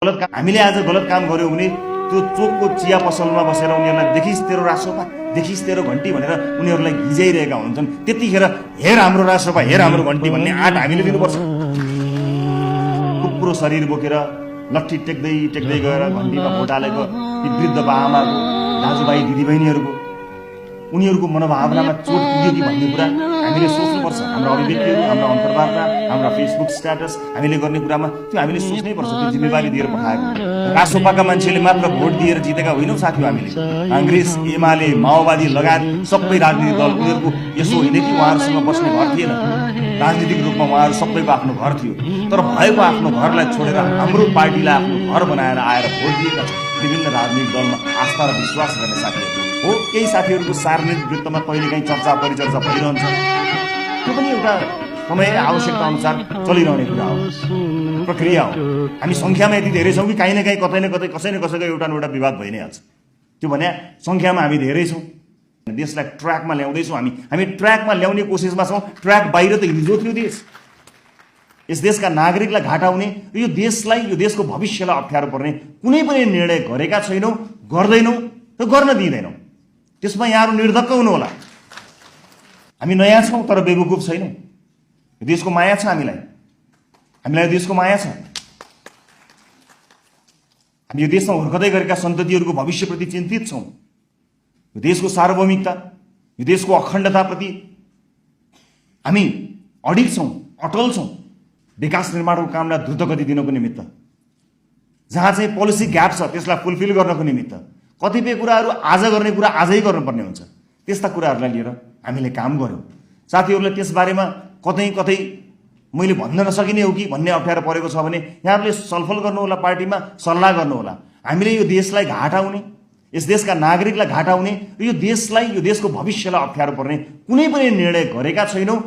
गलत काम हामीले आज गलत काम गर्यौं भने त्यो चोकको चिया पसलमा बसेर उनीहरूलाई देखिस् तेरो रासोपा देखिस् तेरो घन्टी भनेर उनीहरूलाई गिजाइरहेका हुन्छन्। त्यतिखेर हेर हाम्रो रासोपा हेर हाम्रो घन्टी भन्ने आँट हामीले दिनुपर्छ। कुप्रो शरीर बोकेर लट्ठी टेक्दै टेक्दै गएर घन्टीमा भोट हालेको ती वृद्ध बाआमाको दाजुभाइ दिदीबहिनीहरूको उनीहरूको मनोभावनामा चोट पुग्यो कि भन्ने कुरा हामीले सोच्नुपर्छ। हाम्रो अभिव्यक्तिहरू हाम्रा अन्तर्वार्ता हाम्रा फेसबुक स्ट्याटस हामीले गर्ने कुरामा त्यो हामीले सोच्नै पर्छ। त्यो जिम्मेवारी दिएर पठाएको रासोपाका मान्छेले मात्र भोट दिएर जितेका होइनौँ साथी। हामीले काङ्ग्रेस एमाले माओवादी लगायत सबै राजनीतिक दल उनीहरूको यसो होइन कि उहाँहरूसँग बस्ने घर थिएन। राजनीतिक रूपमा उहाँहरू सबैको आफ्नो घर थियो, तर भएको आफ्नो घरलाई छोडेर हाम्रो पार्टीलाई आफ्नो घर बनाएर आएर भोट दिएका विभिन्न राजनीतिक दलमा आस्था र विश्वास गर्ने साथीहरू हो। केही साथीहरूको सार्वजनिक वृत्तमा कहिलेकाहीँ चर्चा परिचर्चा भइरहन्छ, त्यो पनि एउटा समय आवश्यकता अनुसार चलिरहने कुरा हो, प्रक्रिया हो। हामी सङ्ख्यामा यति धेरै छौँ कि काहीँ न काहीँ कतै न कतै कसै न कसैको एउटा न एउटा विवाद भइ नै हाल्छ। त्यो भने सङ्ख्यामा हामी धेरै छौँ, देशलाई ट्र्याकमा ल्याउँदैछौँ। हामी ट्र्याकमा ल्याउने कोसिसमा छौँ। ट्र्याक बाहिर त हिजो थियो देश। यस देशका नागरिकलाई घाटा हुने, यो देशलाई यो देशको भविष्यलाई अप्ठ्यारो पर्ने कुनै पनि निर्णय गरेका छैनौँ, गर्दैनौँ, त गर्न दिँदैनौँ। त्यसमा यहाँहरू निर्धक्क हुनुहोला। हामी नयाँ छौँ तर बेवकुफ छैनौँ। यो देशको माया छ हामीलाई यो देशको माया छ। हामी यो देशमा हुर्कदै गरेका सन्ततिहरूको भविष्यप्रति चिन्तित छौँ। यो देशको सार्वभौमिकता यो देशको अखण्डताप्रति हामी अडिग छौँ, अटल छौँ। विकास निर्माणको कामलाई द्रुत गति दिनको निमित्त जहाँ चाहिँ पोलिसी ग्याप छ त्यसलाई फुलफिल गर्नको निमित्त कतिपय कुराहरू आज गर्ने कुरा आजै गर्नुपर्ने हुन्छ। त्यस्ता कुराहरूलाई लिएर हामीले काम गर्यौँ। साथीहरूले त्यसबारेमा कतै कतै मैले भन्न नसकिने हो कि भन्ने अप्ठ्यारो परेको छ भने यहाँहरूले छलफल गर्नुहोला, पार्टीमा सल्लाह गर्नुहोला। हामीले यो देशलाई घाटा हुने, यस देशका नागरिकलाई घाटा हुने, यो देशलाई यो देशको भविष्यलाई अप्ठ्यारो पर्ने कुनै पनि निर्णय गरेका छैनौँ।